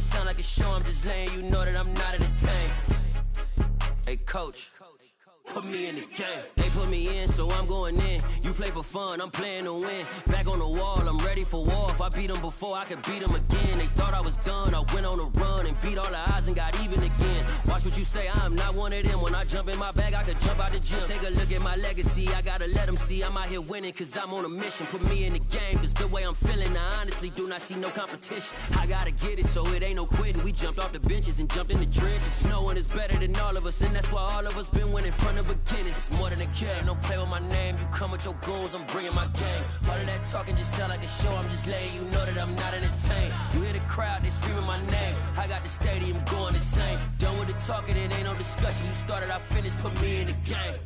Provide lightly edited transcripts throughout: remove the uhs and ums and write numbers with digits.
just sound like a show. I'm just letting you know that I'm not entertained. Hey, coach, put me in the game. They put me in, so I'm going in. You play for fun, I'm playing to win. Back on the wall, I'm ready for war. If I beat them before, I could beat them again. They thought I was done, I went on a run and beat all the odds and got even again. Watch what you say, I'm not one of them. When I jump in my bag, I could jump out the gym. Take a look at my legacy, I gotta let them see I'm out here winning, cause I'm on a mission. Put me in the game, cause the way I'm feeling, I honestly do not see no competition. I gotta get it, so it ain't no quitting. We jumped off the benches and jumped in the trenches. No one is better than all of us, and that's why all of us been winning from the beginning. It's more than a kill, don't play with my name. You come with your goons, I'm bringing my game. All of that talking just sound like a show. I'm just letting you know that I'm not entertained. You hear the crowd, they screaming my name. I got the stadium going insane. Done with the talking, it ain't no discussion. You started, I finished, put me in the game.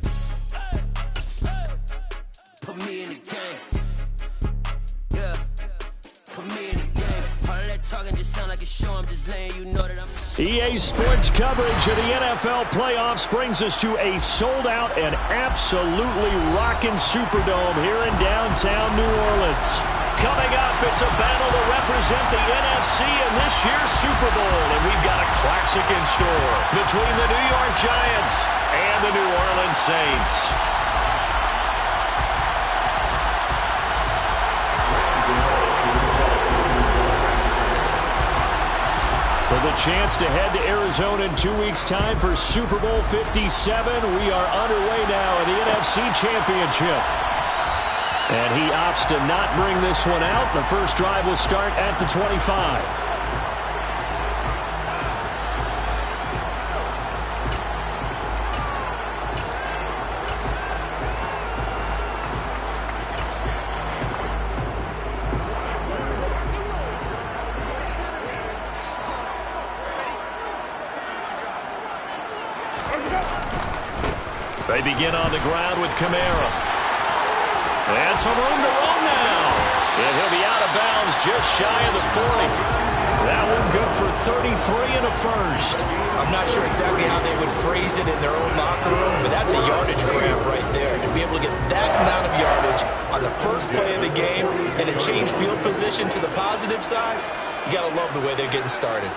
Put me in the game. Yeah, put me in the game. All of that talking just sound like a show. I'm just letting you know that I'm... EA Sports coverage of the NFL playoffs brings us to a sold-out and absolutely rocking Superdome here in downtown New Orleans. Coming up, it's a battle to represent the NFC in this year's Super Bowl, and we've got a classic in store between the New York Giants and the New Orleans Saints. For the chance to head to Arizona in 2 weeks' time for Super Bowl 57, we are underway now in the NFC Championship. And he opts to not bring this one out. The first drive will start at the 25. They begin on the ground with Kamara. And some room to run now. And he'll be out of bounds just shy of the 40. That one good for 33 and a first. I'm not sure exactly how they would phrase it in their own locker room, but that's a yardage grab right there. To be able to get that amount of yardage on the first play of the game and a change field position to the positive side, you got to love the way they're getting started.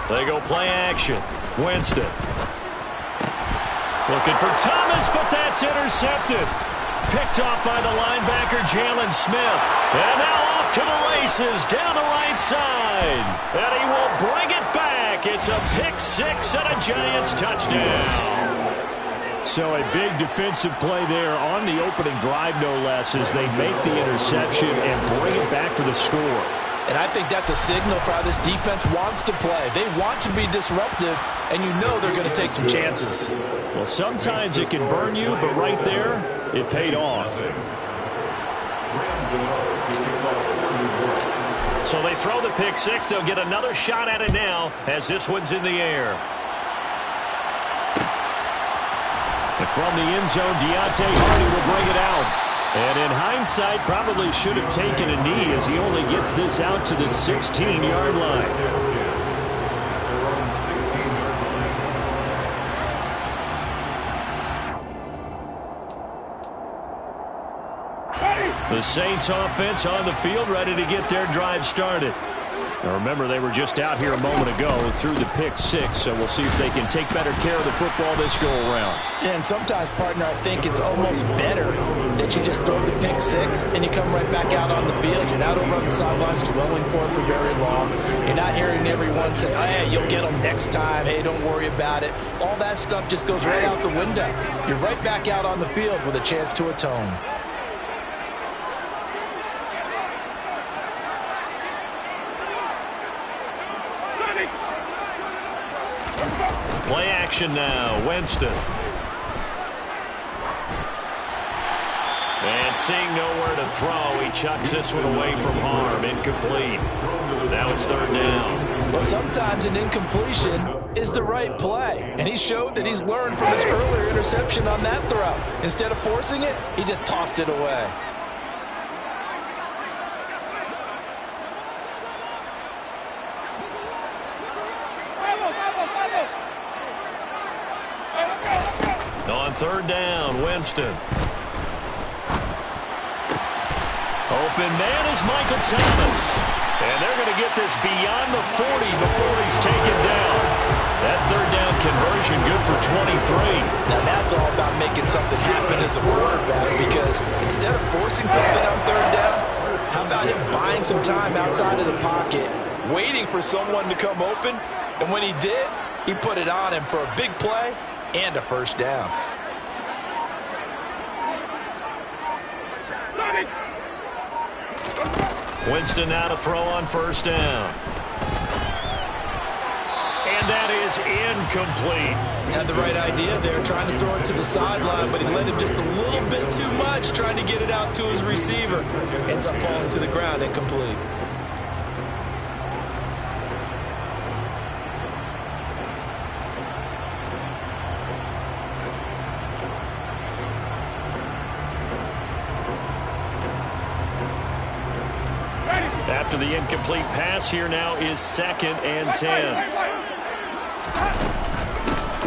They go play action. Winston. Looking for Thomas, but that's intercepted. Picked off by the linebacker, Jalen Smith. And now off to the races, down the right side. And he will bring it back. It's a pick six and a Giants touchdown. So a big defensive play there on the opening drive, no less, as they make the interception and bring it back for the score. And I think that's a signal for how this defense wants to play. They want to be disruptive, and you know they're going to take some chances. Well, sometimes it can burn you, but right there, it paid off. So they throw the pick six. They'll get another shot at it now as this one's in the air. And from the end zone, Deontay Hardy will bring it out. And in hindsight, probably should have taken a knee as he only gets this out to the 16-yard line. The Saints offense on the field, ready to get their drive started. Now remember, they were just out here a moment ago through the pick six, so we'll see if they can take better care of the football this go-around. And sometimes, partner, I think it's almost better that you just throw the pick six and you come right back out on the field. You're not over on the sidelines dwelling for it for very long. You're not hearing everyone say, oh, hey, you'll get them next time. Hey, don't worry about it. All that stuff just goes right out the window. You're right back out on the field with a chance to atone. Play action now, Winston. And seeing nowhere to throw, he chucks this one away from harm. Incomplete. Now it's third down. Well, sometimes an incompletion is the right play. And he showed that he's learned from his earlier interception on that throw. Instead of forcing it, he just tossed it away. On third down, Winston. open man is Michael Thomas. And they're going to get this beyond the 40 before he's taken down. That third down conversion good for 23. Now that's all about making something happen as a quarterback, because instead of forcing something on third down, how about him buying some time outside of the pocket, waiting for someone to come open, and when he did, he put it on him for a big play and a first down. Winston now to throw on first down. And that is incomplete. Had the right idea there, trying to throw it to the sideline, but he let him just a little bit too much, trying to get it out to his receiver. Ends up falling to the ground, incomplete. After the incomplete pass, here now is 2nd and 10.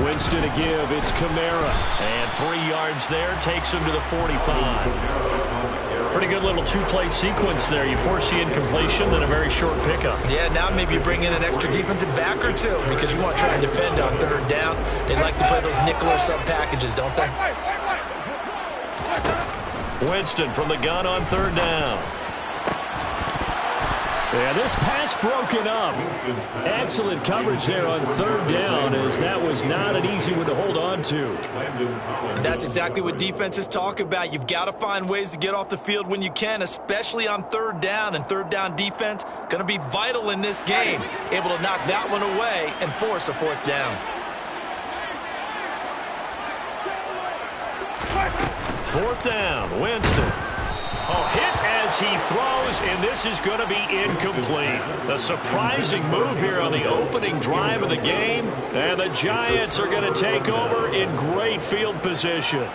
Winston to give, it's Kamara. And 3 yards there, takes him to the 45. Pretty good little two-play sequence there. You force the incompletion, then a very short pickup. Yeah, now maybe you bring in an extra defensive back or two, because you want to try and defend on third down. They like to play those nickel or sub packages, don't they? Winston from the gun on third down. Yeah, this pass broken up. Excellent coverage there on third down, as that was not an easy one to hold on to. And that's exactly what defenses talk about. You've got to find ways to get off the field when you can, especially on third down. And third down defense going to be vital in this game. Able to knock that one away and force a fourth down. Fourth down, Winston. Oh, hit as he throws, and this is going to be incomplete. A surprising move here on the opening drive of the game, and the Giants are going to take over in great field position.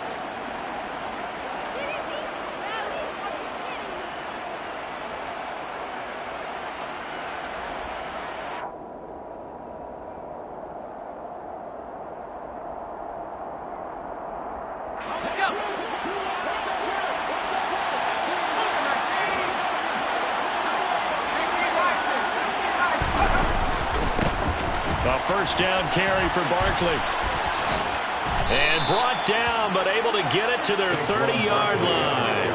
First down carry for Barkley. And brought down, but able to get it to their 30-yard line.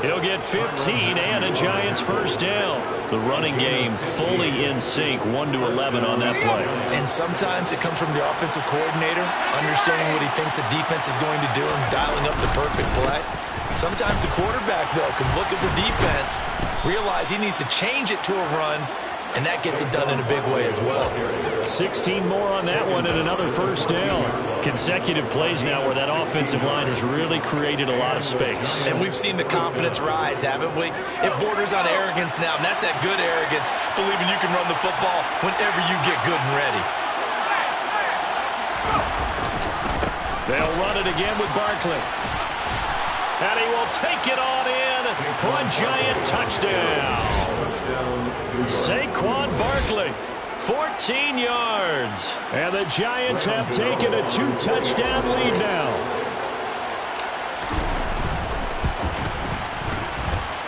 He'll get 15 and a Giants first down. The running game fully in sync, 1-11 on that play. And sometimes it comes from the offensive coordinator, understanding what he thinks the defense is going to do and dialing up the perfect play. Sometimes the quarterback, though, can look at the defense, realize he needs to change it to a run, and that gets it done in a big way as well. 16 more on that one and another first down. Consecutive plays now where that offensive line has really created a lot of space. And we've seen the confidence rise, haven't we? It borders on arrogance now, and that's that good arrogance, believing you can run the football whenever you get good and ready. They'll run it again with Barkley. And he will take it on in for a Giant touchdown. Saquon Barkley, 14 yards. And the Giants have taken a 2-touchdown lead now.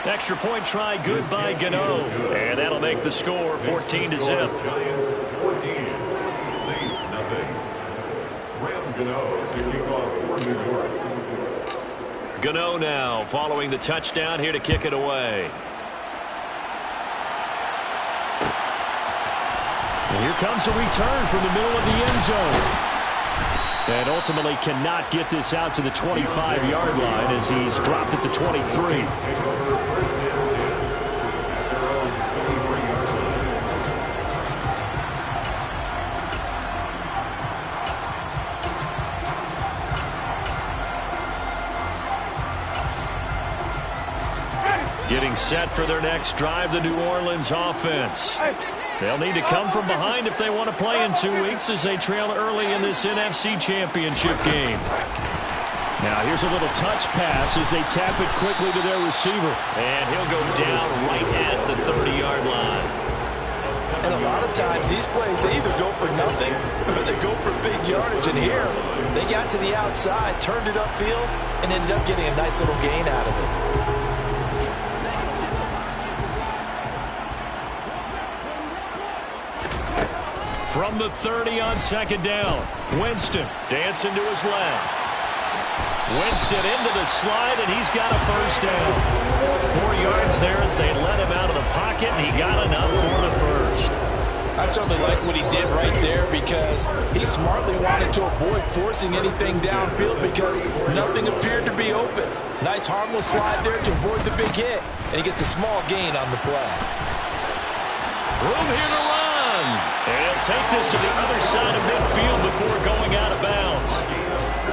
Extra point try good by Gano. And that'll make the score 14-0. Giants 14, Saints nothing. Graham Gano to kick off for New York. Gano now following the touchdown here to kick it away. And here comes a return from the middle of the end zone. And ultimately cannot get this out to the 25-yard line as he's dropped at the 23. Getting set for their next drive, the New Orleans offense. They'll need to come from behind if they want to play in 2 weeks as they trail early in this NFC Championship game. Now here's a little touch pass as they tap it quickly to their receiver. And he'll go down right at the 30-yard line. And a lot of times these plays, they either go for nothing or they go for big yardage. And here, they got to the outside, turned it upfield, and ended up getting a nice little gain out of it. From the 30 on second down, Winston dancing to his left. Winston into the slide, and he's got a first down. 4 yards there as they let him out of the pocket, and he got enough for the first. I certainly like what he did right there because he smartly wanted to avoid forcing anything downfield because nothing appeared to be open. Nice harmless slide there to avoid the big hit, and he gets a small gain on the play. Room here to run. And he'll take this to the other side of midfield before going out of bounds.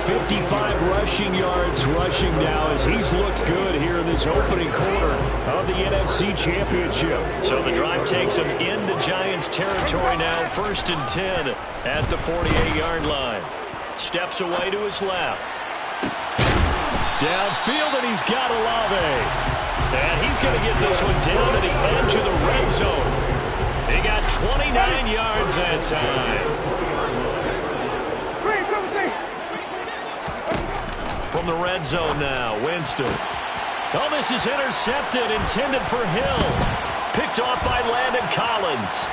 55 rushing yards rushing now as he's looked good here in this opening quarter of the NFC Championship. So the drive takes him into Giants territory now, 1st and 10 at the 48-yard line. Steps away to his left. Downfield, and he's got Olave. And he's going to get this one down to the edge of the red zone. He got 29 yards that time. From the red zone now, Winston. Oh, this is intercepted, intended for Hill. Picked off by Landon Collins.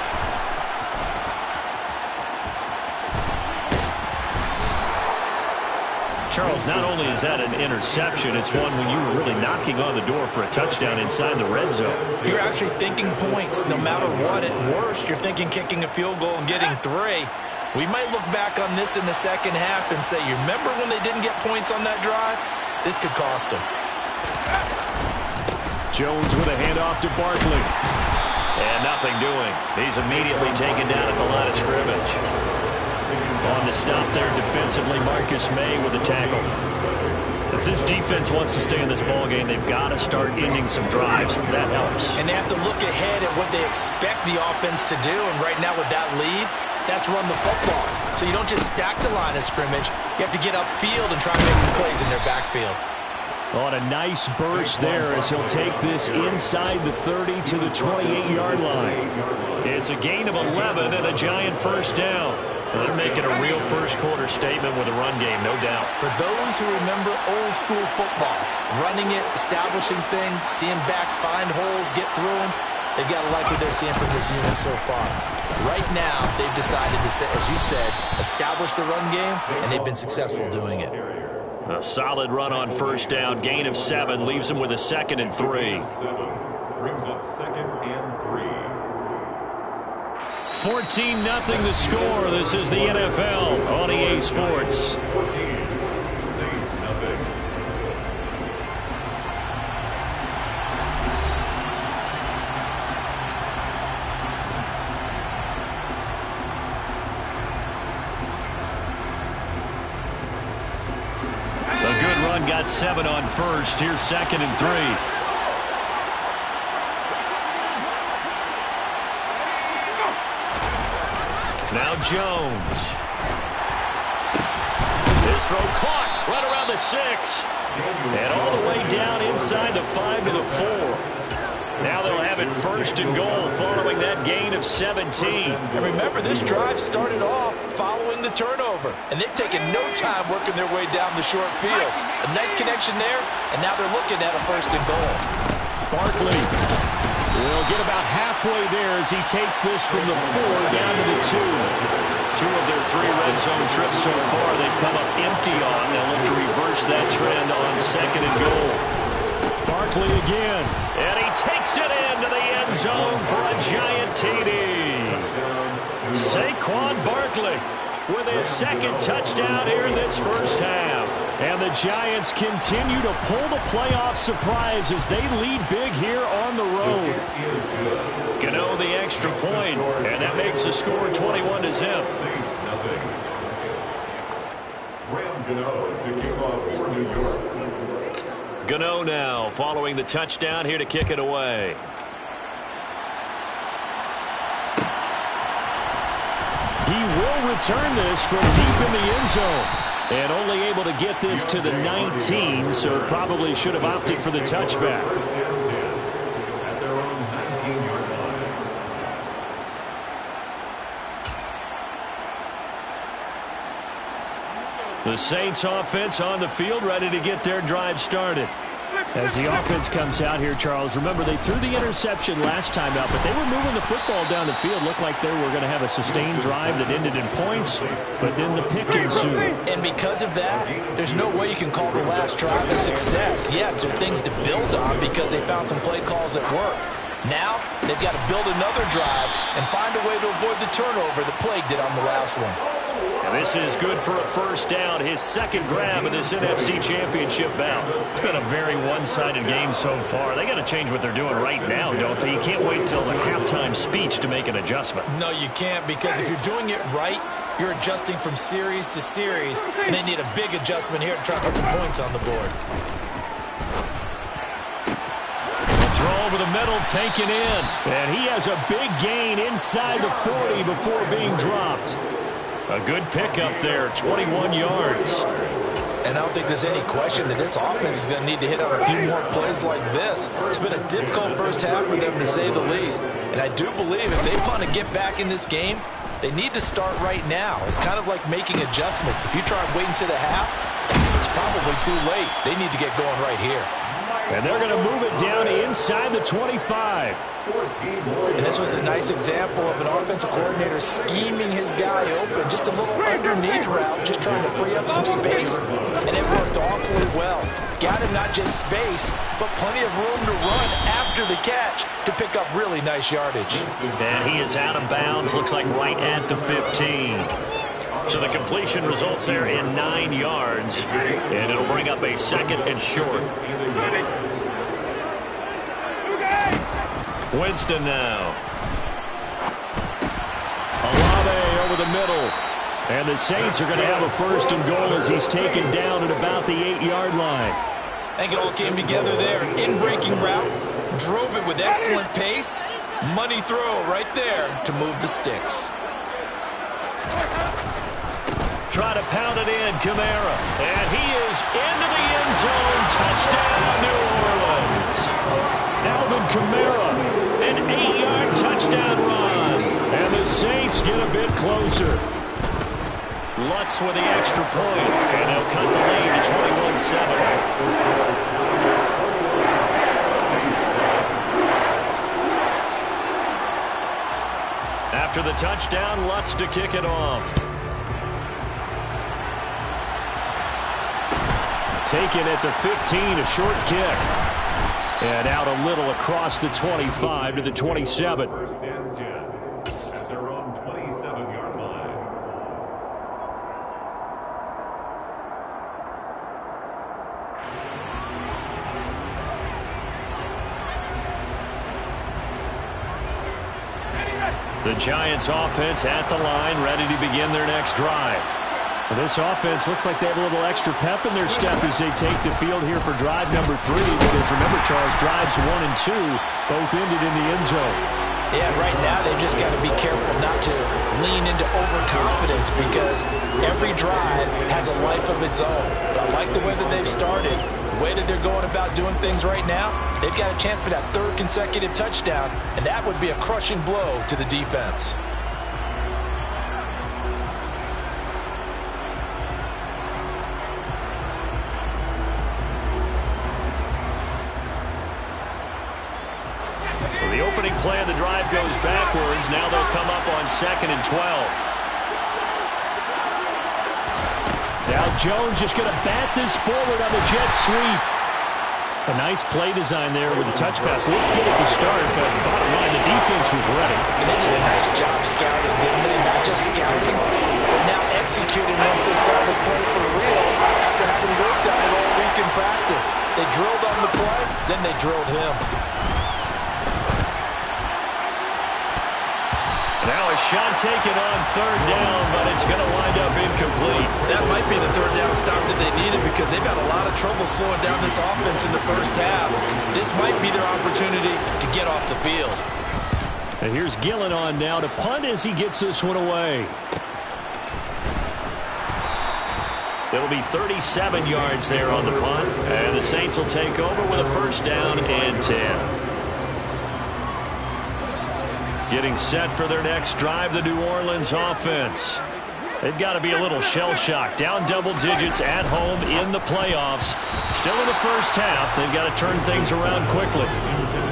Charles, not only is that an interception, it's one when you were really knocking on the door for a touchdown inside the red zone. You're actually thinking points. No matter what, at worst, you're thinking kicking a field goal and getting 3. We might look back on this in the second half and say, you remember when they didn't get points on that drive? This could cost them. Jones with a handoff to Barkley. And nothing doing. He's immediately taken down at the line of scrimmage. On the stop there defensively, Marcus May with a tackle. If this defense wants to stay in this ballgame, they've got to start ending some drives. That helps. And they have to look ahead at what they expect the offense to do. And right now with that lead, that's run the football. So you don't just stack the line of scrimmage. You have to get upfield and try to make some plays in their backfield. On a nice burst there as he'll take this inside the 30 to the 28-yard line. It's a gain of 11 and a Giant first down. They're making a real first-quarter statement with a run game, no doubt. For those who remember old-school football, running it, establishing things, seeing backs find holes, get through them, they've got to like what they're seeing from this unit so far. Right now, they've decided to, as you said, establish the run game, and they've been successful doing it. A solid run on first down. Gain of 7 leaves them with a 2nd and 3. Brings up 2nd and 3. 14-0 the score. This is the NFL on EA Sports. 14. Saints nothing. A good run, got 7 on first. Here's 2nd and 3. Now Jones. This throw caught right around the 6. And all the way down inside the 5 to the 4. Now they'll have it 1st and goal following that gain of 17. And remember, this drive started off following the turnover. And they've taken no time working their way down the short field. A nice connection there, and now they're looking at a 1st and goal. Barkley will get about halfway there as he takes this from the 4 down to the 2. 2 of their 3 red zone trips so far they've come up empty on. They'll look to reverse that trend on 2nd and goal. Barkley again, and he takes it into the end zone for a Giant TD. Saquon Barkley with his 2nd touchdown here in this first half. And the Giants continue to pull the playoff surprise as they lead big here on the road. Gano the extra point, and that makes the score 21-0. Saints nothing. Graham Gano to kick off for New York. Gano now following the touchdown here to kick it away. He will return this from deep in the end zone. And only able to get this to the 19, so probably should have opted for the touchback. First and 10 at their own 19-yard line. The Saints offense on the field, ready to get their drive started. As the offense comes out here, Charles, remember they threw the interception last time out, but they were moving the football down the field. Looked like they were going to have a sustained drive that ended in points, but then the pick ensued. And because of that, there's no way you can call the last drive a success. Yes, there are things to build on because they found some play calls that work. Now, they've got to build another drive and find a way to avoid the turnover that plagued it on the last one. And this is good for a first down, his second grab of this NFC Championship bout. It's been a very one-sided game so far. They got to change what they're doing right now, don't they? You can't wait till the halftime speech to make an adjustment. No, you can't, because if you're doing it right, you're adjusting from series to series, and they need a big adjustment here to try to put some points on the board. Throw over the middle, taken in. And he has a big gain inside the 40 before being dropped. A good pickup there, 21 yards. And I don't think there's any question that this offense is going to need to hit on a few more plays like this. It's been a difficult first half for them, to say the least. And I do believe if they want to get back in this game, they need to start right now. It's kind of like making adjustments. If you try and wait until the half, it's probably too late. They need to get going right here. And they're going to move it down inside the 25. And this was a nice example of an offensive coordinator scheming his guy open. Just a little underneath route, just trying to free up some space. And it worked awfully well. Got him not just space, but plenty of room to run after the catch to pick up really nice yardage. And he is out of bounds, looks like right at the 15. So the completion results there in 9 yards. And it'll bring up a second and short. Winston now. Olave over the middle. And the Saints are going to have a first and goal as he's taken down at about the 8-yard line. I think it all came together there. In-breaking route. Drove it with excellent pace. Money throw right there to move the sticks. Try to pound it in, Kamara. And he is into the end zone. Touchdown, New Orleans. Alvin Kamara, an 8-yard touchdown run. And the Saints get a bit closer. Lutz with the extra point. And they'll cut the lead to 21-7. After the touchdown, Lutz to kick it off. Taken at the 15, a short kick. And out a little across the 25 to the 27. First and 10 at their own 27-yard line. The Giants offense at the line, ready to begin their next drive. Well, this offense looks like they have a little extra pep in their step as they take the field here for drive number 3. Because remember, Charles, drives 1 and 2 both ended in the end zone. Yeah, right now they've just got to be careful not to lean into overconfidence because every drive has a life of its own. But I like the way that they've started, the way that they're going about doing things right now. They've got a chance for that 3rd consecutive touchdown, and that would be a crushing blow to the defense. The opening play of the drive goes backwards. Now they'll come up on 2nd and 12. Now Jones just going to bat this forward on the jet sweep. A nice play design there with the touch pass. Looked good at the start, but bottom line, the defense was ready. And they did a nice job scouting, didn't they? Not just scouting, but now executing once they saw the play for real after having worked on it all week in practice. They drilled on the play, then they drilled him. Now a shot taken on 3rd down, but it's going to wind up incomplete. That might be the 3rd down stop that they needed because they've had a lot of trouble slowing down this offense in the first half. This might be their opportunity to get off the field. And here's Gillen on now to punt as he gets this one away. It'll be 37 yards there on the punt, and the Saints will take over with a first down and 10. Getting set for their next drive, the New Orleans offense. They've got to be a little shell-shocked. Down double digits at home in the playoffs. Still in the first half. They've got to turn things around quickly.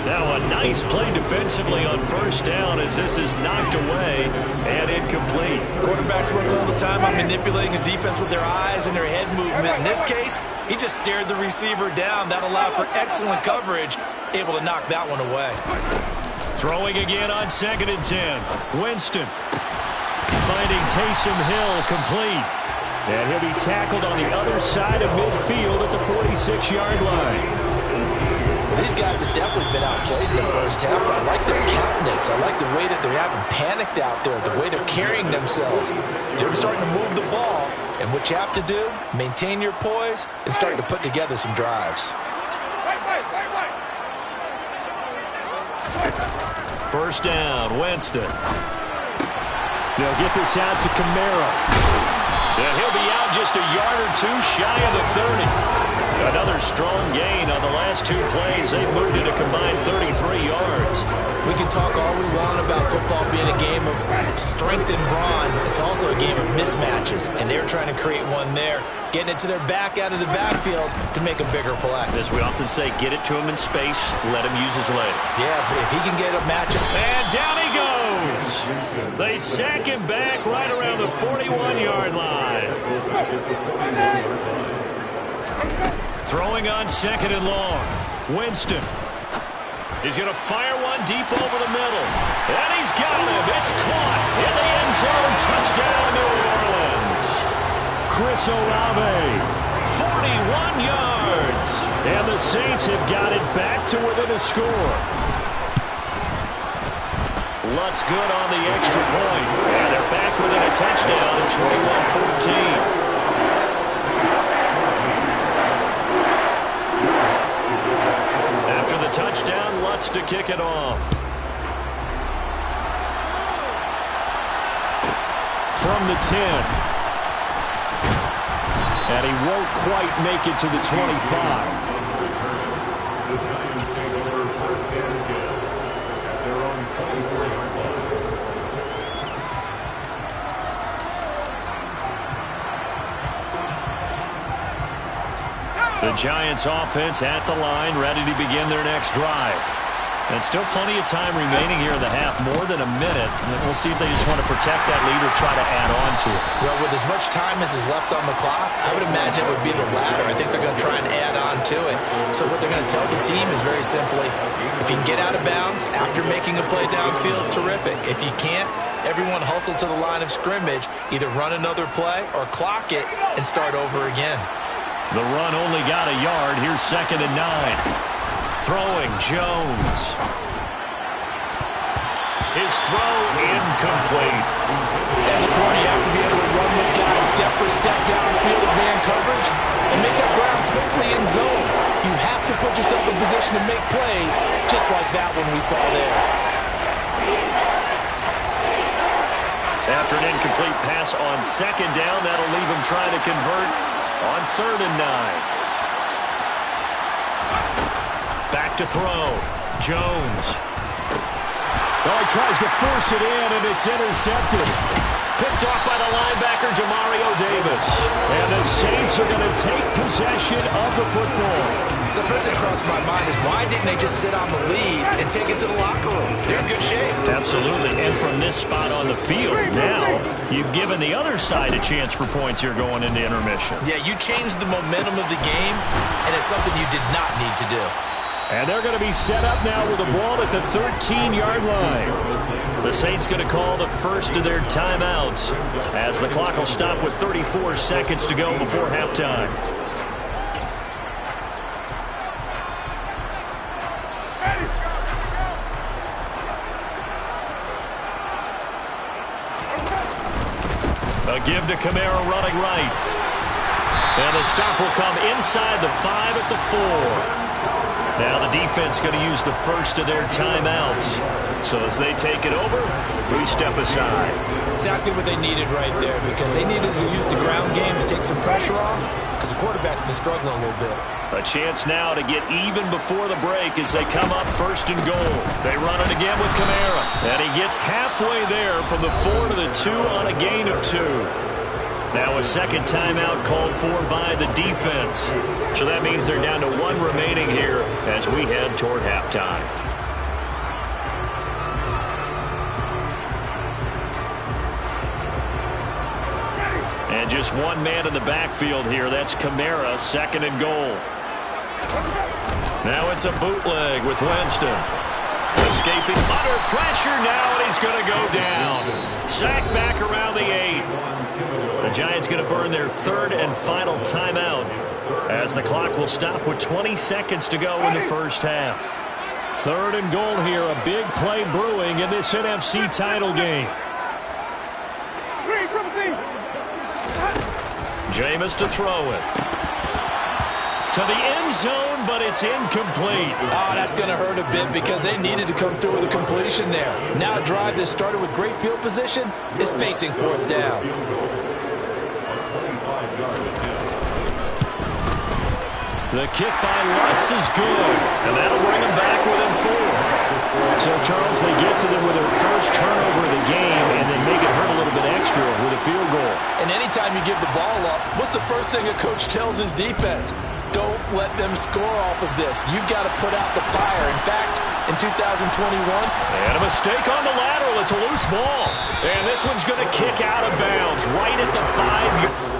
Now a nice play defensively on first down as this is knocked away and incomplete. Quarterbacks work all the time on manipulating the defense with their eyes and their head movement. In this case, he just stared the receiver down. That allowed for excellent coverage, able to knock that one away. Throwing again on 2nd and 10. Winston finding Taysom Hill complete. And he'll be tackled on the other side of midfield at the 46-yard line. These guys have definitely been outplayed in the first half. I like their countenance. I like the way that they haven't panicked out there, the way they're carrying themselves. They're starting to move the ball. And what you have to do, maintain your poise and start to put together some drives. First down, Winston. They'll get this out to Kamara. And he'll be out just a yard or two shy of the 30. Another strong gain on the last 2 plays. They've moved it a combined 33 yards. We can talk all we want about football being a game of strength and brawn. It's also a game of mismatches, and they're trying to create one there, getting it to their back out of the backfield to make a bigger play. As we often say, get it to him in space, let him use his leg. Yeah, if he can get a matchup. And down he goes. They sack him back right around the 41-yard line. Throwing on 2nd and long. Winston. He's going to fire one deep over the middle. And he's got him. It's caught in the end zone. Touchdown, New Orleans. Chris Olave, 41 yards. And the Saints have got it back to within a score. Lutz good on the extra point. And they're back within a touchdown at 21-14. After the touchdown, Lutz to kick it off. From the 10. And he won't quite make it to the 25. The Giants take over first and 10 at their own 24-yard line. The Giants offense at the line, ready to begin their next drive. And still plenty of time remaining here in the half, more than a minute. And we'll see if they just want to protect that lead or try to add on to it. Well, with as much time as is left on the clock, I would imagine it would be the latter. I think they're going to try and add on to it. So what they're going to tell the team is very simply, if you can get out of bounds after making a play downfield, terrific. If you can't, everyone hustle to the line of scrimmage, either run another play or clock it and start over again. The run only got a yard. Here's 2nd and 9. Throwing, Jones. His throw incomplete. As a corner, you have to be able to run with guys step for step downfield of man coverage and make up ground quickly in zone. You have to put yourself in position to make plays, just like that one we saw there. After an incomplete pass on 2nd down, that'll leave him trying to convert on 3rd and 9. Back to throw. Jones. Oh, he tries to force it in, and it's intercepted. Picked off by the linebacker, Demario Davis. And the Saints are going to take possession of the football. So the first thing that crossed my mind is, why didn't they just sit on the lead and take it to the locker room? They're in good shape. Absolutely. And from this spot on the field, now you've given the other side a chance for points here going into intermission. Yeah, you changed the momentum of the game, and it's something you did not need to do. And they're going to be set up now with the ball at the 13-yard line. The Saints going to call the first of their timeouts as the clock will stop with 34 seconds to go before halftime. A give to Kamara running right. And the stop will come inside the 5 at the 4. Now the defense going to use the first of their timeouts. So as they take it over, we step aside. Exactly what they needed right there, because they needed to use the ground game to take some pressure off, because the quarterback's been struggling a little bit. A chance now to get even before the break as they come up 1st and goal. They run it again with Kamara. And he gets halfway there from the 4 to the 2 on a gain of 2. Now a second timeout called for by the defense. So that means they're down to 1 remaining here as we head toward halftime. And just one man in the backfield here. That's Kamara, 2nd and goal. Now it's a bootleg with Winston. Escaping under pressure now, and he's going to go down. Sacked back around the 8. The Giants going to burn their 3rd and final timeout as the clock will stop with 20 seconds to go in the first half. 3rd and goal here. A big play brewing in this NFC title game. Jameis to throw it. To the end zone, but it's incomplete. Oh, that's going to hurt a bit because they needed to come through with a completion there. Now a drive that started with great field position is facing 4th down. The kick by Lutz is good, and that'll bring them back within 4. So, Charles, they get to them with their first turnover of the game and then make it hurt a little bit extra with a field goal. And anytime you give the ball up, what's the first thing a coach tells his defense? Don't let them score off of this. You've got to put out the fire. In fact, in 2021. And a mistake on the lateral. It's a loose ball. And this one's going to kick out of bounds right at the 5-yard.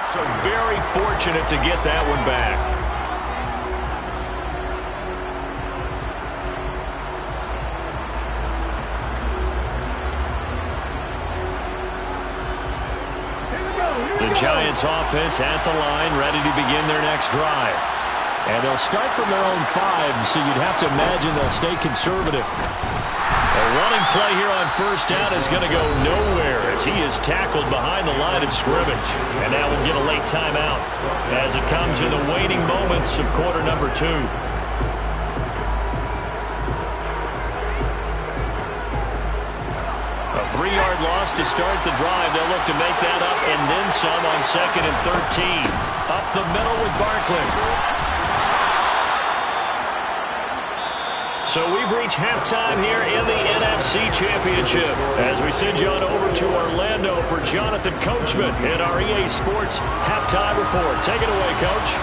So very fortunate to get that one back. The Giants offense at the line, ready to begin their next drive. And they'll start from their own 5, so you'd have to imagine they'll stay conservative. A running play here on 1st down is going to go nowhere as he is tackled behind the line of scrimmage. And now we'll get a late timeout as it comes in the waning moments of quarter number 2. A 3-yard loss to start the drive. They'll look to make that up and then some on 2nd and 13. Up the middle with Barkley. So we've reached halftime here in the NFC Championship as we send you on over to Orlando for Jonathan Coachman in our EA Sports Halftime Report. Take it away, Coach.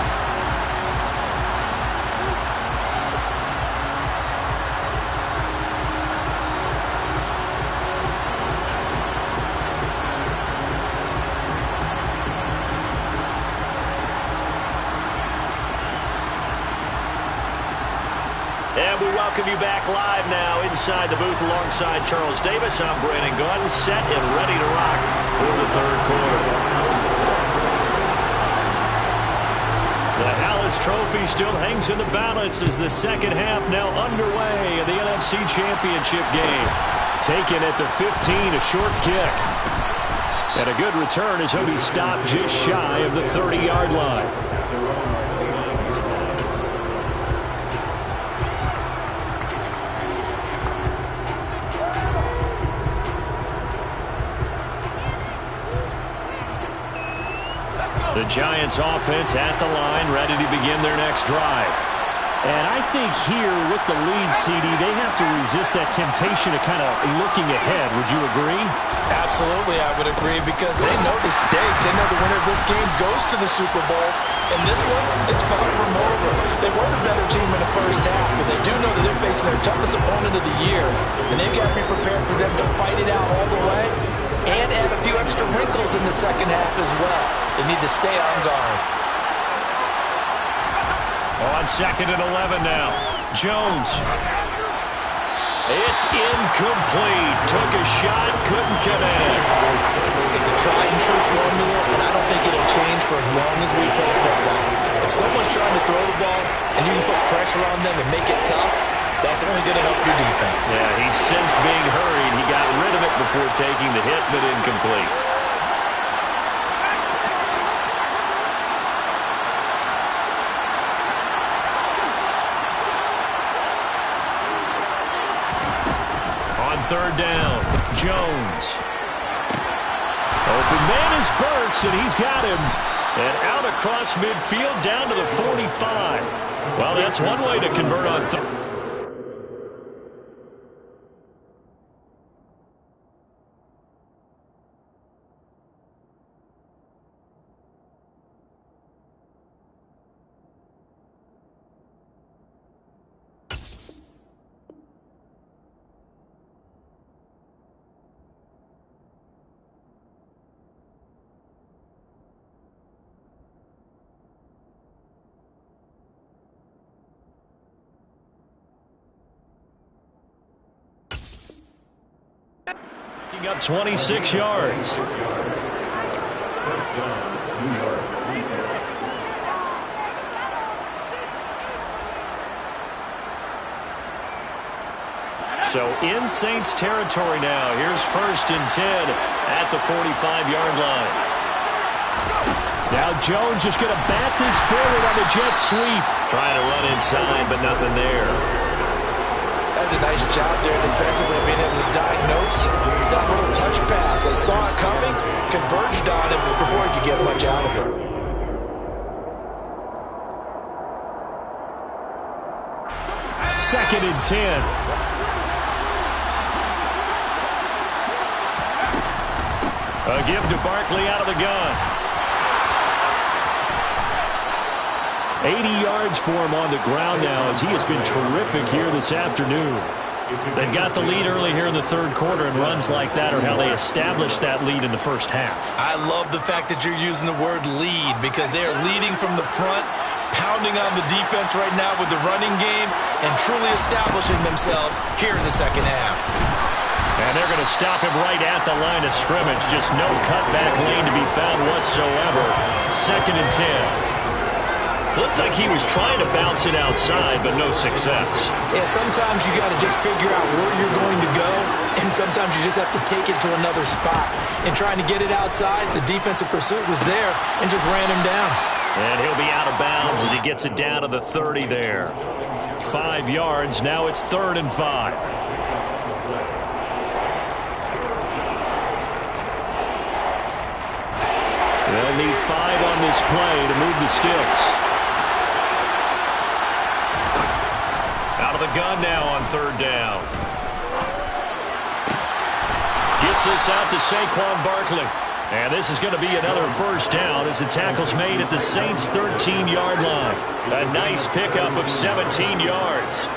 And we welcome you back live now inside the booth alongside Charles Davis. I'm Brandon Gordon, set and ready to rock for the 3rd quarter. The Hallis Trophy still hangs in the balance as the 2nd half now underway in the NFC Championship game. Taken at the 15, a short kick. And a good return as he'll be stopped just shy of the 30-yard line. The Giants offense at the line, ready to begin their next drive. And I think here with the lead, CD, they have to resist that temptation of kind of looking ahead. Would you agree? Absolutely, I would agree, because they know the stakes. They know the winner of this game goes to the Super Bowl. And this one, it's far from over. They were the better team in the first half, but they do know that they're facing their toughest opponent of the year. And they've got to be prepared for them to fight it out all the way and add a few extra wrinkles in the second half as well. They need to stay on guard. On 2nd and 11 now. Jones. It's incomplete. Took a shot, couldn't connect. It's a tried-and-true formula, and I don't think it'll change for as long as we play football. If someone's trying to throw the ball and you can put pressure on them and make it tough, that's only going to help your defense. Yeah, he sensed being hurried. He got rid of it before taking the hit, but incomplete. On 3rd down, Jones. Open man is Burks, and he's got him. And out across midfield down to the 45. Well, that's one way to convert on 3rd. Up 26 yards. First down, New York. So in Saints territory now. Here's 1st and 10 at the 45-yard line. Now Jones just going to bat this forward on the jet sweep. Trying to run inside, but nothing there. That's a nice job there defensively, being able to diagnose that little touch pass. They saw it coming, converged on it before he could get much out of it. Second and 10. A give to Barkley out of the gun. 80 yards for him on the ground now as he has been terrific here this afternoon. They've got the lead early here in the third quarter, and runs like that are how they established that lead in the first half. I love the fact that you're using the word lead because they are leading from the front, pounding on the defense right now with the running game, and truly establishing themselves here in the second half. And they're going to stop him right at the line of scrimmage. Just no cutback lane to be found whatsoever. 2nd and 10. Looked like he was trying to bounce it outside, but no success. Yeah, sometimes you got to just figure out where you're going to go, and sometimes you just have to take it to another spot. And trying to get it outside, the defensive pursuit was there and just ran him down. And he'll be out of bounds as he gets it down to the 30 there. 5 yards. Now it's 3rd and 5. They'll need 5 on this play to move the sticks. Out of the gun now on 3rd down. Gets this out to Saquon Barkley. And this is going to be another first down as the tackle's made at the Saints' 13-yard line. A nice pickup of 17 yards.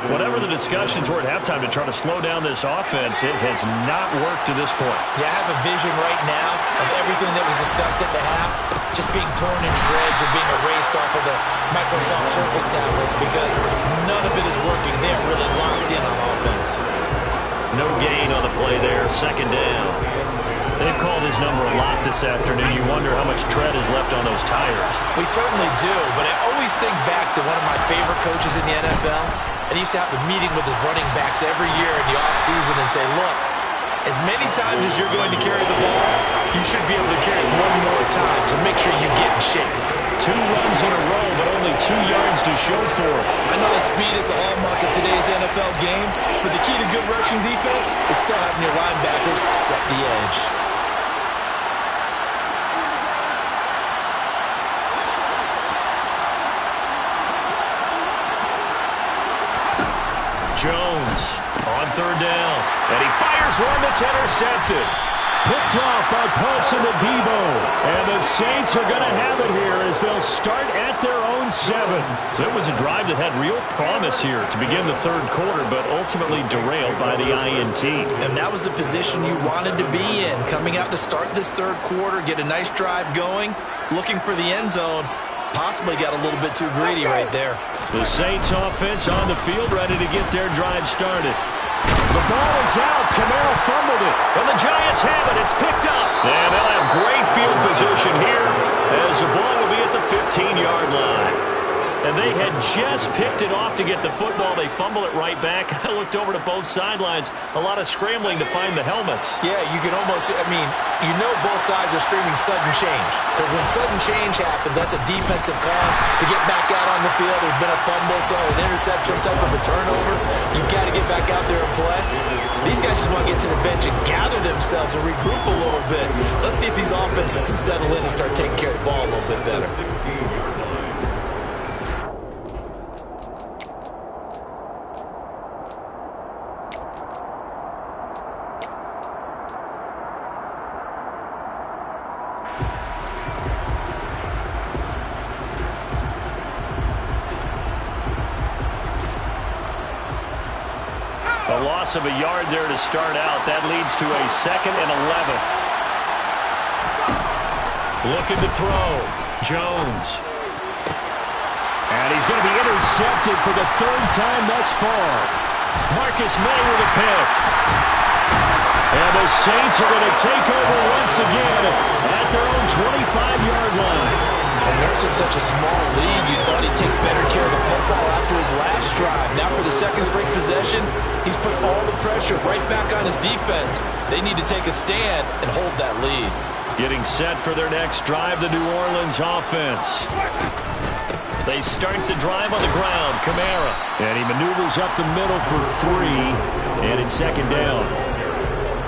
Whatever the discussions were at halftime to try to slow down this offense, it has not worked to this point. Yeah, I have a vision right now of everything that was discussed at the half just being torn in shreds or being erased off of the Microsoft Surface tablets because none of it is working. They're really locked in on offense. No gain on the play there. 2nd down. They've called his number a lot this afternoon. You wonder how much tread is left on those tires. We certainly do, but I always think back to one of my favorite coaches in the NFL. And he used to have a meeting with his running backs every year in the offseason and say, look, as many times as you're going to carry the ball, you should be able to carry it one more time, so make sure you get in shape. 2 runs in a row, but only 2 yards to show for it. I know that speed is the hallmark of today's NFL game, but the key to good rushing defense is still having your linebackers set the edge. Jones on 3rd down. And he fires one that's intercepted. Picked off by Paulson Adebo. And the Saints are going to have it here as they'll start at their own 7. So it was a drive that had real promise here to begin the third quarter, but ultimately derailed by the INT. And that was the position you wanted to be in. Coming out to start this third quarter, get a nice drive going, looking for the end zone. Possibly got a little bit too greedy right there. The Saints offense on the field ready to get their drive started. The ball is out. Camaro fumbled it. And the Giants have it. It's picked up. And they'll have great field position here as the ball will be at the 15-yard line. And they had just picked it off to get the football. They fumble it right back. I looked over to both sidelines. A lot of scrambling to find the helmets. Yeah, you can almost, I mean, you know both sides are screaming sudden change. Because when sudden change happens, that's a defensive call to get back out on the field. There's been a fumble, so an interception, some type of a turnover. You've got to get back out there and play. These guys just want to get to the bench and gather themselves and regroup a little bit. Let's see if these offenses can settle in and start taking care of the ball a little bit better. A loss of a yard there to start out. That leads to a 2nd and 11. Looking to throw. Jones. And he's going to be intercepted for the 3rd time thus far. Marcus May with a pick. And the Saints are going to take over once again at their own 25-yard line. And nursing such a small lead, you thought he'd take better care of the football after his last drive. Now for the second straight possession, he's put all the pressure right back on his defense. They need to take a stand and hold that lead. Getting set for their next drive, the New Orleans offense. They start the drive on the ground. Kamara. And he maneuvers up the middle for 3. And it's second down.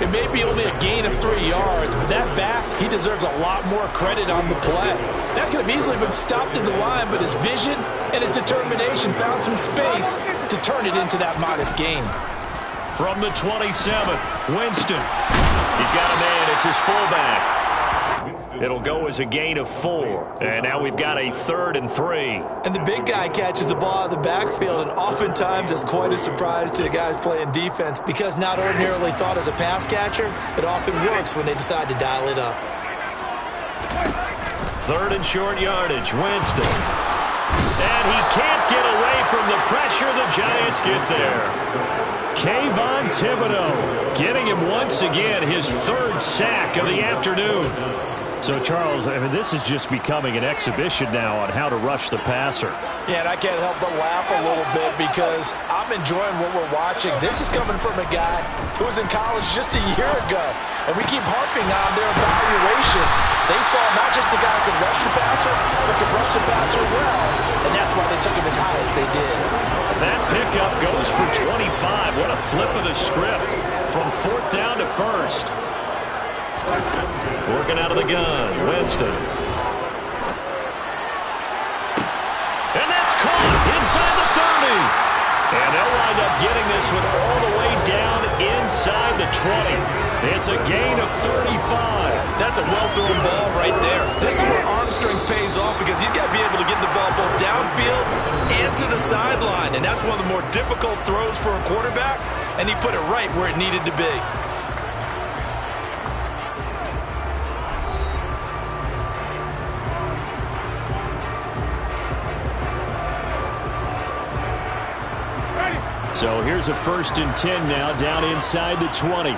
It may be only a gain of 3 yards, but that back, he deserves a lot more credit on the play. That could have easily been stopped at the line, but his vision and his determination found some space to turn it into that modest gain. From the 27, Winston. He's got a man. It's his fullback. It'll go as a gain of 4. And now we've got a 3rd and 3. And the big guy catches the ball out of the backfield, and oftentimes that's quite a surprise to the guys playing defense, because not ordinarily thought as a pass catcher, it often works when they decide to dial it up. 3rd and short yardage, Winston. And he can't get away from the pressure. The Giants get there. Kayvon Thibodeau getting him once again his 3rd sack of the afternoon. So, Charles, I mean, this is just becoming an exhibition now on how to rush the passer. Yeah, and I can't help but laugh a little bit because I'm enjoying what we're watching. This is coming from a guy who was in college just a year ago, and we keep harping on their evaluation. They saw not just a guy who could rush the passer, but could rush the passer well, and that's why they took him as high as they did. That pickup goes for 25. What a flip of the script from 4th down to 1st. Working out of the gun, Winston. And that's caught inside the 30. And they'll wind up getting this one all the way down inside the 20. It's a gain of 35. That's a well-thrown ball right there. This is where arm strength pays off, because he's got to be able to get the ball both downfield and to the sideline. And that's one of the more difficult throws for a quarterback, and he put it right where it needed to be. So here's a 1st and 10 now, down inside the 20.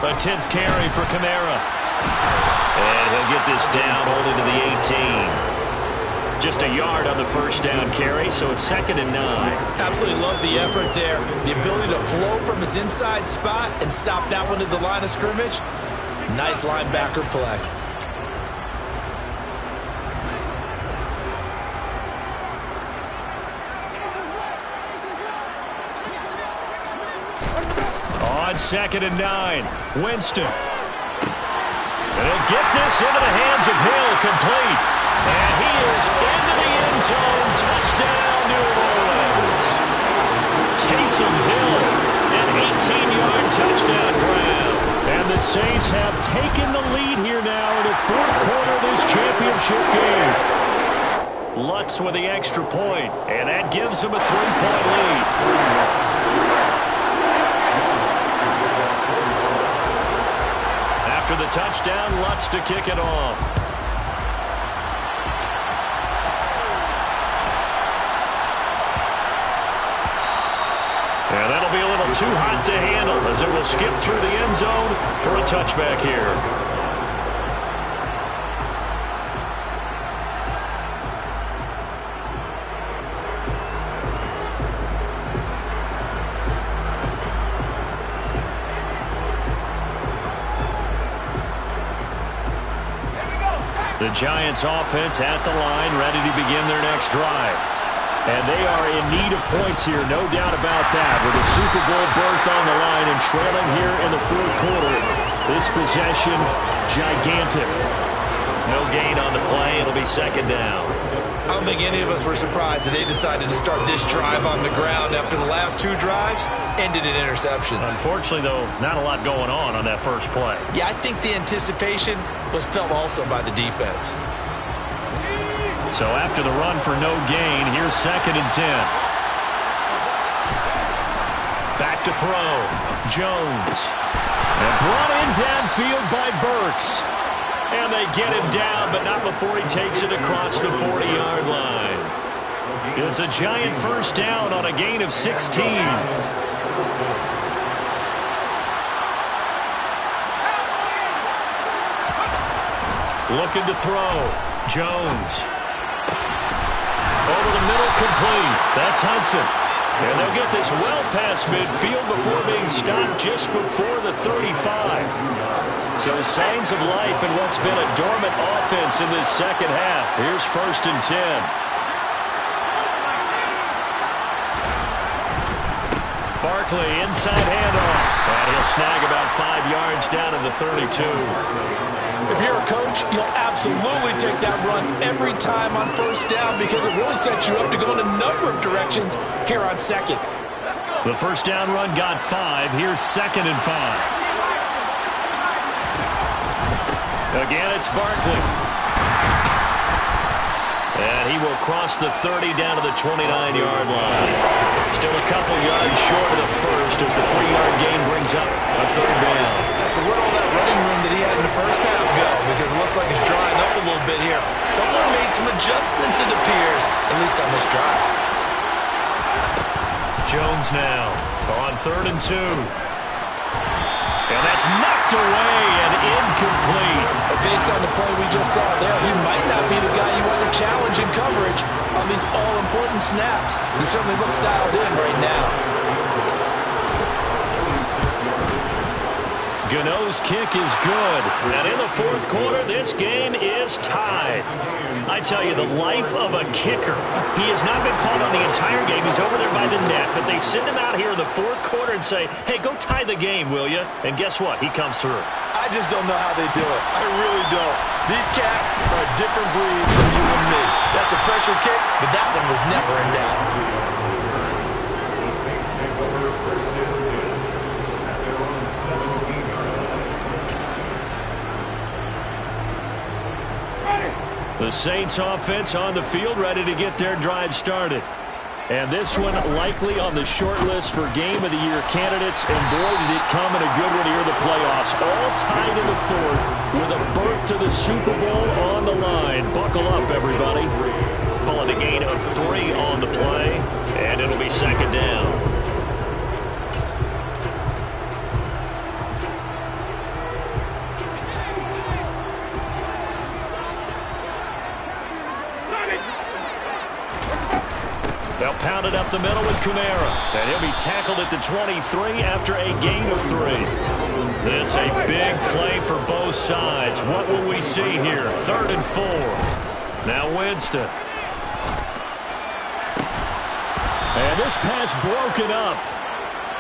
A 10th carry for Kamara. And he'll get this down only to the 18. Just a yard on the 1st down carry, so it's 2nd and 9. Absolutely love the effort there. The ability to flow from his inside spot and stop that one at the line of scrimmage. Nice linebacker play. On 2nd and 9, Winston. And he'll get this into the hands of Hill, complete. And he is into the end zone. Touchdown, New Orleans. Taysom Hill, an 18-yard touchdown grab. And the Saints have taken the lead here now in the 4th quarter of this championship game. Lutz with the extra point, and that gives him a 3-point lead. After the touchdown, Lutz to kick it off. And that'll be a little too hot to handle as it will skip through the end zone for a touchback here. The Giants offense at the line, ready to begin their next drive. And they are in need of points here, no doubt about that. With a Super Bowl berth on the line and trailing here in the 4th quarter. This possession, gigantic. No gain on the play. It'll be 2nd down. I don't think any of us were surprised that they decided to start this drive on the ground after the last 2 drives ended in interceptions. Unfortunately, though, not a lot going on that first play. Yeah, I think the anticipation was felt also by the defense. So after the run for no gain, here's 2nd and 10. Back to throw. Jones. And brought in downfield by Burks. And they get him down, but not before he takes it across the 40-yard line. It's a giant first down on a gain of 16. Looking to throw. Jones. Over the middle, complete. That's Hudson. And they'll get this well past midfield before being stopped just before the 35. So signs of life in what's been a dormant offense in this second half. Here's 1st and 10. Barkley, inside handoff. And he'll snag about 5 yards down to the 32. If you're a coach, you'll absolutely take that run every time on 1st down because it really sets you up to go in a number of directions here on 2nd. The 1st down run got 5. Here's 2nd and 5. Again, it's Barkley. And he will cross the 30 down to the 29-yard line. Still a couple yards short of the first as the 3-yard gain brings up a 3rd down. So where'd all that running room that he had in the first half go? Because it looks like it's drying up a little bit here. Someone made some adjustments, it appears, at least on this drive. Jones now on 3rd and 2. And that's knocked away and incomplete. But based on the play we just saw there, he might not be the guy you want to challenge in coverage on these all-important snaps. He certainly looks dialed in right now. Gano's kick is good. And in the 4th quarter, this game is tied. I tell you, the life of a kicker. He has not been called on the entire game. He's over there by the net. But they send him out here in the 4th quarter and say, hey, go tie the game, will you? And guess what? He comes through. I just don't know how they do it. I really don't. These cats are a different breed from you and me. That's a pressure kick, but that one was never in doubt. The Saints offense on the field, ready to get their drive started. And this one likely on the short list for Game of the Year candidates. And boy, did it come in a good one here in the playoffs. All tied in the 4th with a berth to the Super Bowl on the line. Buckle up, everybody. Calling a gain of 3 on the play. And it'll be 2nd down. They'll pound it up the middle with Kamara. And he'll be tackled at the 23 after a gain of 3. This a big play for both sides. What will we see here? 3rd and 4. Now Winston. And this pass broken up.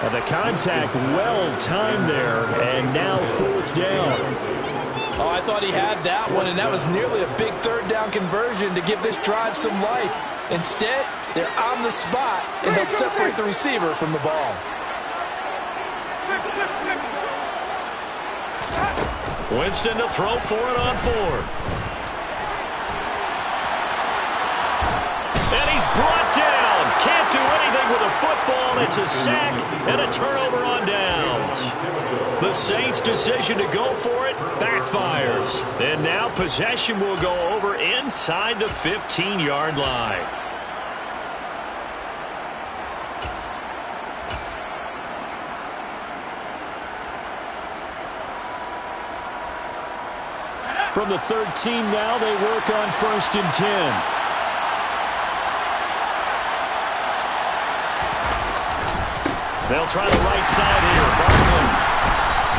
And the contact well timed there. And now 4th down. Oh, I thought he had that one, and that was nearly a big 3rd down conversion to give this drive some life. Instead, they're on the spot and they'll separate the receiver from the ball. Winston to throw for it on 4th. And he's brought down. Can't do anything with a football. It's a sack and a turnover on downs. The Saints' decision to go for it backfires. And now possession will go over inside the 15-yard line. From the 13 now, they work on 1st and 10. They'll try the right side here. Barkley.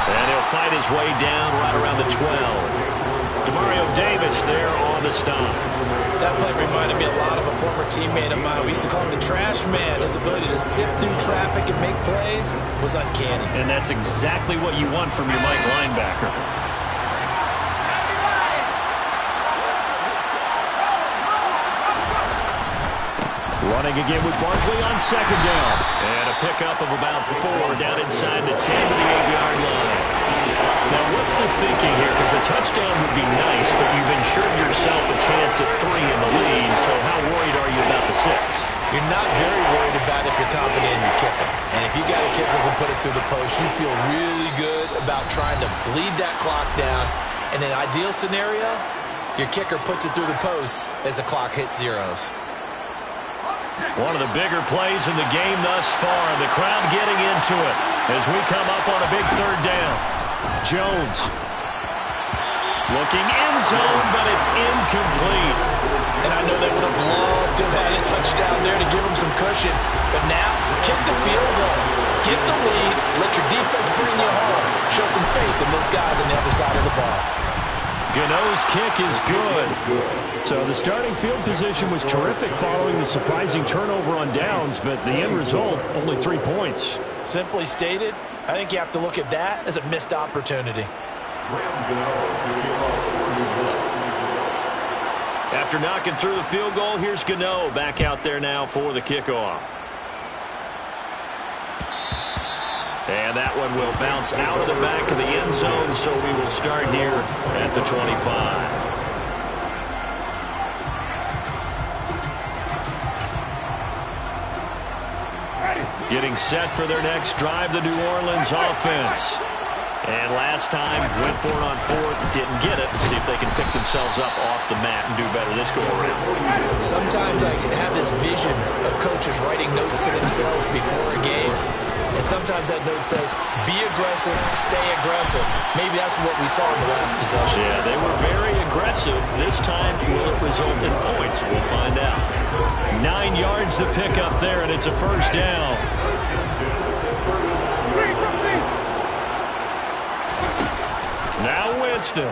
And he'll fight his way down right around the 12. Demario Davis there on the stop. That play reminded me a lot of a former teammate of mine. We used to call him the trash man. His ability to sift through traffic and make plays was uncanny. And that's exactly what you want from your Mike linebacker. Running again with Barkley on 2nd down. And a pickup of about 4 down inside the 10 to the 8-yard line. Now, what's the thinking here? Because a touchdown would be nice, but you've ensured yourself a chance at 3 in the lead, so how worried are you about the 6? You're not very worried about if you're confident in your kicker. And if you got a kicker who can put it through the post, you feel really good about trying to bleed that clock down. In an ideal scenario, your kicker puts it through the post as the clock hits zeros. One of the bigger plays in the game thus far. The crowd getting into it as we come up on a big third down. Jones looking end zone, but it's incomplete. And I know they would have loved to have had a touchdown there to give them some cushion. But now, kick the field goal. Get the lead. Let your defense bring you home. Show some faith in those guys on the other side of the ball. Gano's kick is good. So the starting field position was terrific following the surprising turnover on downs, but the end result, only 3 points. Simply stated, I think you have to look at that as a missed opportunity. After knocking through the field goal, here's Gano back out there now for the kickoff. And that one will bounce out of the back of the end zone, so we will start here at the 25. Getting set for their next drive, the New Orleans offense. And last time, went for it on fourth, didn't get it. See if they can pick themselves up off the mat and do better this go-around. Sometimes I have this vision of coaches writing notes to themselves before a game. And sometimes that note says, be aggressive, stay aggressive. Maybe that's what we saw in the last possession. Yeah, they were very aggressive. This time, will it result in points? We'll find out. 9 yards to pick up there, and it's a first down. Now Winston.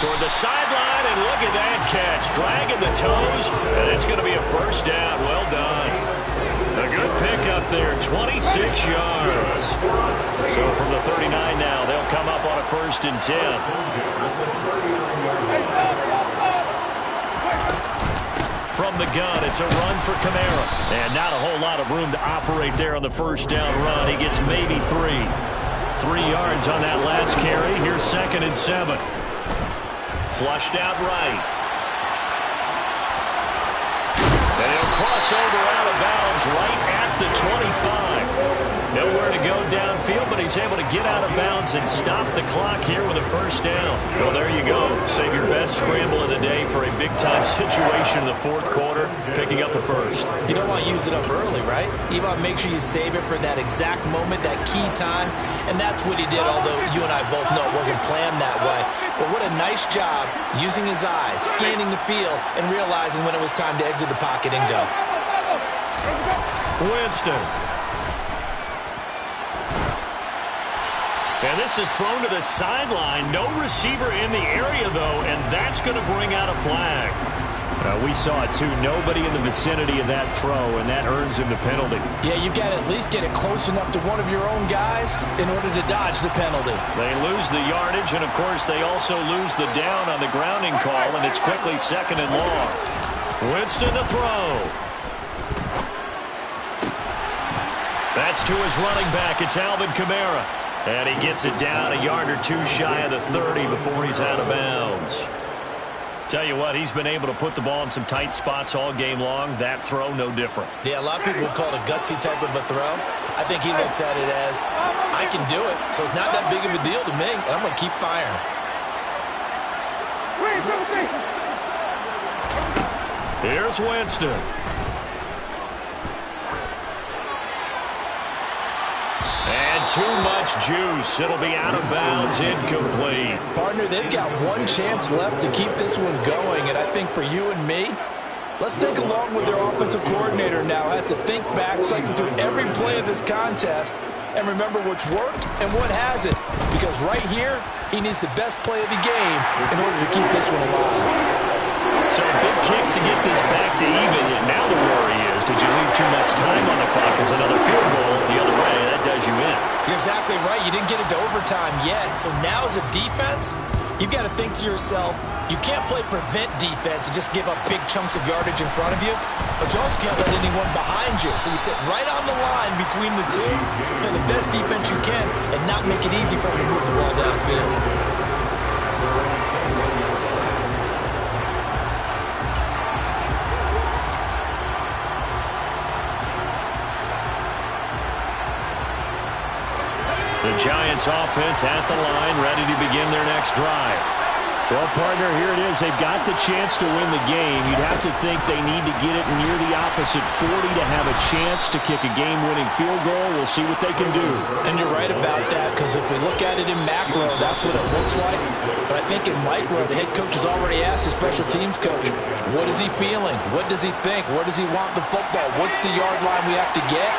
Toward the sideline, and look at that catch. Dragging the toes, and it's going to be a first down. Well done. A good pickup there, 26 yards. So from the 39 now, they'll come up on a 1st and 10. From the gun, it's a run for Kamara. And not a whole lot of room to operate there on the first down run. He gets maybe 3. 3 yards on that last carry. Here's 2nd and 7. Flushed out right. And he'll cross over out of bounds right at the 25. Nowhere to go downfield, but he's able to get out of bounds and stop the clock here with a first down. Well, there you go. Save your best scramble of the day for a big-time situation in the 4th quarter, picking up the first. You don't want to use it up early, right? You want to make sure you save it for that exact moment, that key time. And that's what he did, although you and I both know it wasn't planned that way. But what a nice job using his eyes, scanning the field, and realizing when it was time to exit the pocket and go. Winston. And this is thrown to the sideline. No receiver in the area, though, and that's going to bring out a flag. We saw it, too. Nobody in the vicinity of that throw, and that earns him the penalty. Yeah, you've got to at least get it close enough to one of your own guys in order to dodge the penalty. They lose the yardage, and, of course, they also lose the down on the grounding call, and it's quickly 2nd and long. Winston to throw. That's to his running back. It's Alvin Kamara. And he gets it down a yard or 2 shy of the 30 before he's out of bounds. Tell you what, he's been able to put the ball in some tight spots all game long. That throw, no different. Yeah, a lot of people would call it a gutsy type of a throw. I think he looks at it as, I can do it, so it's not that big of a deal to me, and I'm going to keep firing. Here's Winston. And too much juice. It'll be out of bounds, incomplete. Partner, they've got one chance left to keep this one going, and I think for you and me, let's think along with their offensive coordinator now. Has to think back, cycle through every play of this contest, and remember what's worked and what hasn't. Because right here, he needs the best play of the game in order to keep this one alive. So a big kick to get this back to even. Now the worry is, did you leave too much time on the clock? As another field goal the other way, that does you in. You're exactly right. You didn't get it to overtime yet. So now as a defense, you've got to think to yourself, you can't play prevent defense and just give up big chunks of yardage in front of you, but you also can't let anyone behind you. So you sit right on the line between the two, play the best defense you can, and not make it easy for them to move the ball downfield. The Giants offense at the line, ready to begin their next drive. Well, partner, here it is. They've got the chance to win the game. You'd have to think they need to get it near the opposite 40 to have a chance to kick a game-winning field goal. We'll see what they can do. And you're right about that, because if we look at it in macro, that's what it looks like. But I think in micro, the head coach has already asked the special teams coach, what is he feeling? What does he think? Where does he want the football? What's the yard line we have to get?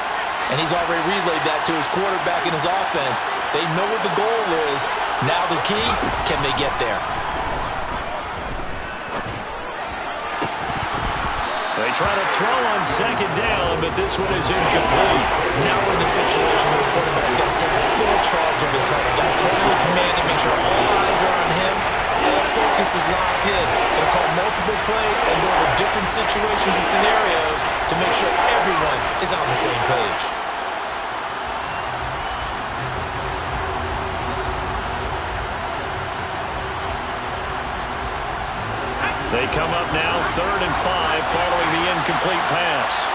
And he's already relayed that to his quarterback and his offense. They know what the goal is. Now the key, can they get there? They try to throw on second down, but this one is incomplete. Now we're in the situation where the quarterback's got to take full charge of his huddle. Got to totally command it, make sure all eyes are on him. All focus is locked in. Going to call multiple plays and go over different situations and scenarios to make sure everyone is on the same page. They come up now 3rd and 5 following the incomplete pass.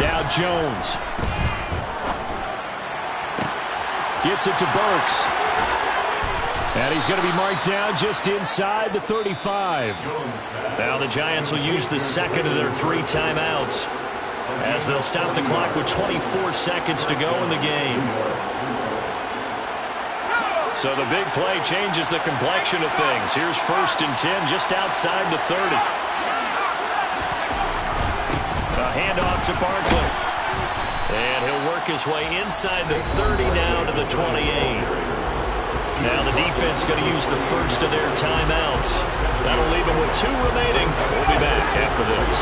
Now Jones gets it to Burks. And he's going to be marked down just inside the 35. Now the Giants will use the second of their 3 timeouts as they'll stop the clock with 24 seconds to go in the game. So the big play changes the complexion of things. Here's 1st and 10 just outside the 30. A handoff to Barkley. And he'll work his way inside the 30 now to the 28. Now the defense going to use the first of their timeouts. That'll leave them with 2 remaining. We'll be back after this.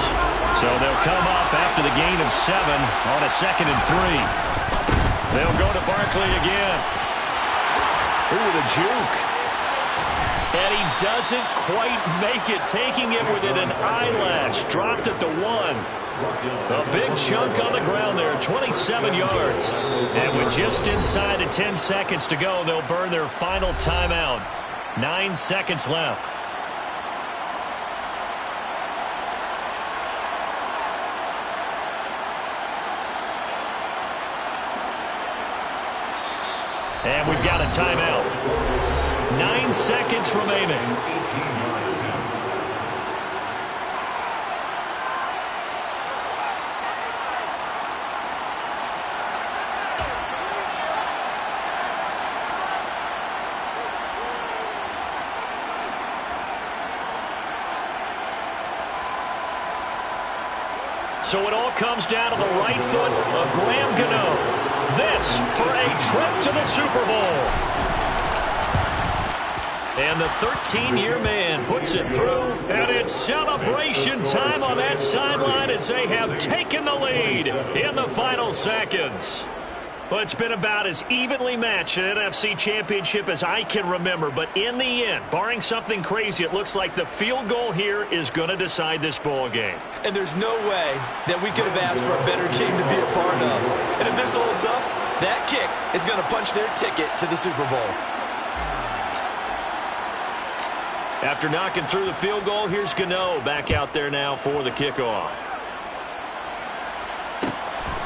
So they'll come up after the gain of 7 on a 2nd and 3. They'll go to Barkley again. Ooh, the juke. And he doesn't quite make it, taking it within an eyelash. Dropped at the 1. A big chunk on the ground there, 27 yards. And with just inside of 10 seconds to go, they'll burn their final timeout. 9 seconds left. And we've got a timeout. 9 seconds remaining. So it all comes down to the right foot of Graham Gano. This for a trip to the Super Bowl. And the 13-year man puts it through, and it's celebration time on that sideline as they have taken the lead in the final seconds. Well, it's been about as evenly matched an NFC championship as I can remember. But in the end, barring something crazy, it looks like the field goal here is going to decide this ball game. And there's no way that we could have asked for a better game to be a part of. And if this holds up, that kick is going to punch their ticket to the Super Bowl. After knocking through the field goal, here's Gano back out there now for the kickoff.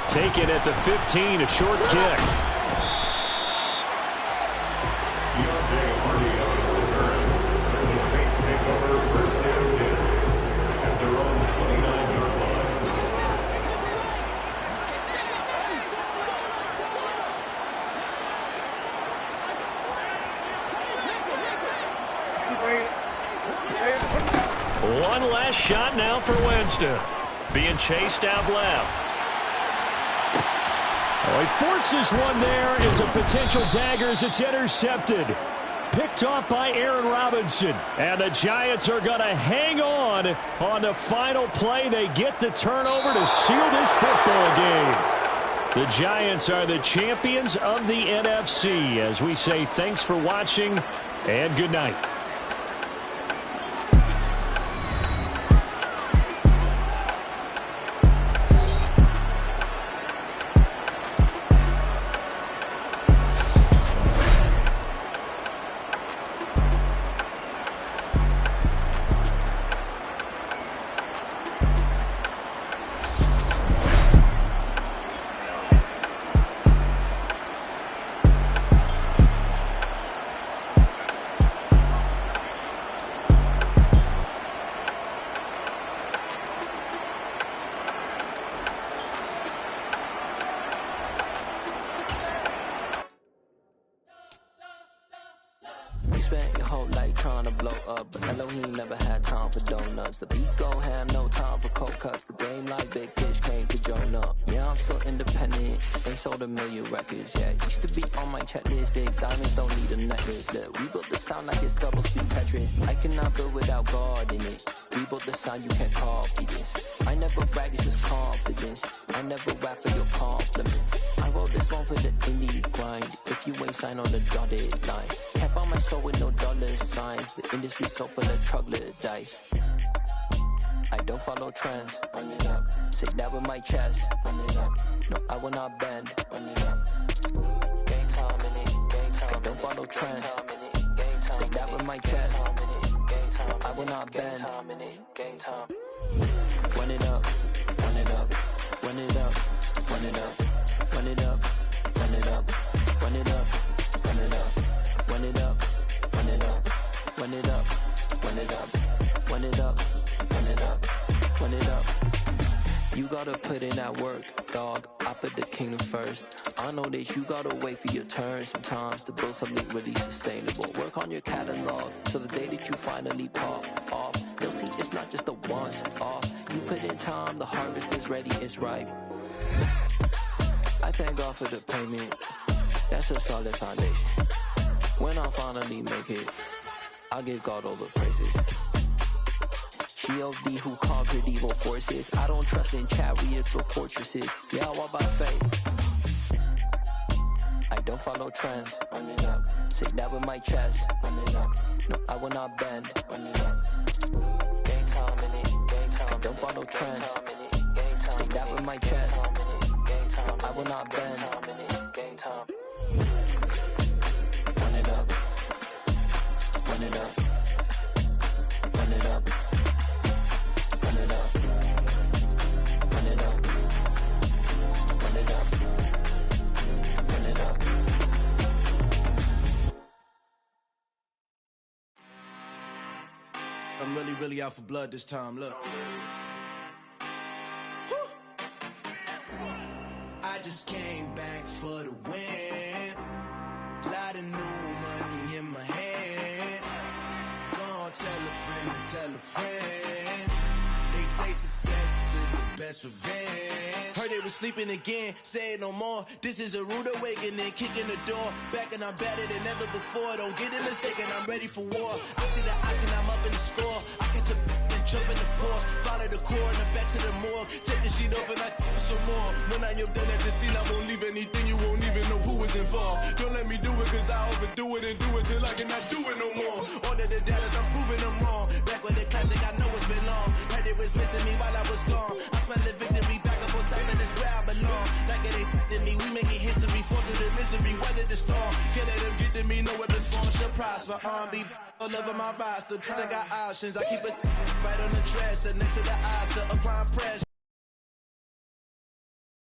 Taken at the 15, a short kick. The Saints take over 1st and 10 at their own 29-yard line. One last shot now for Winston. Being chased out left. Oh, he forces one there. It's a potential dagger as it's intercepted. Picked off by Aaron Robinson. And the Giants are going to hang on the final play. They get the turnover to seal this football game. The Giants are the champions of the NFC. As we say, thanks for watching and good night. trying to blow up, but Elohim never had time for donuts. The beat go ham, no time for cold cuts. The game like big fish came to Jonah. Yeah, I'm still independent, ain't sold a million records yet. Used to be on my checklist, big diamonds don't need a necklace. Look, we built the sound like it's double speed Tetris. I cannot build without God in it. We built the sound, you can't copy this. I never brag, it's just confidence. I never rap for your compliments. I wrote this one for the indie grind. If you ain't signed on the dotted line, can't buy my soul with no dollar signs. The industry so full of troglodytes. I don't follow trends. Run it up. Say that with my chest. Run it up. No, I will not bend. Run it up. Game time in it. Game time. I don't follow trends. Say that with my chest. No, I will not bend. Game time. Run it up. Run it up. Run it up. Run it up. Run it up. Run it up. Run it up. Run it up. Run it up. Run it up. Run it up. Run it up. Run it up. Run it up. Run it up. You gotta put in that work, dog. I put the kingdom first. I know that you gotta wait for your turn sometimes to build something really sustainable. Work on your catalog so the day that you finally pop off, you'll see it's not just a once off. You put in time, the harvest is ready, it's ripe. I thank God for the payment. That's a solid foundation. When I finally make it, I give God all the praises. G.O.D. who conquered evil forces. I don't trust in chariots or fortresses. Yeah, I walk by faith. I don't follow trends. Run it up. Say that with my chest. Run it up. No, I will not bend. Run it up. Game time in it. Game time. I don't follow trends. Say that with my chest. No, I will not bend. Game time. Run it up. Run it up. Run it up. Run it up. Run it up. Run it up. Run it up. I'm really out for blood this time, look. I just came back for the win. Lot of new money in my hand. Gonna tell a friend to tell a friend. They say success is the best revenge. Heard they was sleeping again, say it no more. This is a rude awakening, kicking the door. Back and I'm better than ever before. Don't get it mistaken, I'm ready for war. I see the option, I'm up in the score. I catch a and jump in the course. Follow the core and then back to the morgue. Take the sheet off and I some more. When I am done at the scene, I won't leave anything. You won't even know who was involved. Don't let me do it, cause I overdo it and do it till I cannot do it no more. All of the doubters, I'm proving them wrong. Back with the classic, I know it's been long. Heard it was missing me while I was gone. I smell the victory back up on time, and it's where I belong. Like it ain't to me, we making history. Fall through the misery, weather the storm. Can't let them get to me, no weapons form. Should prosper, R&B all over my roster. I got options, I keep it right on the dresser. Next to the Oscar, applying pressure.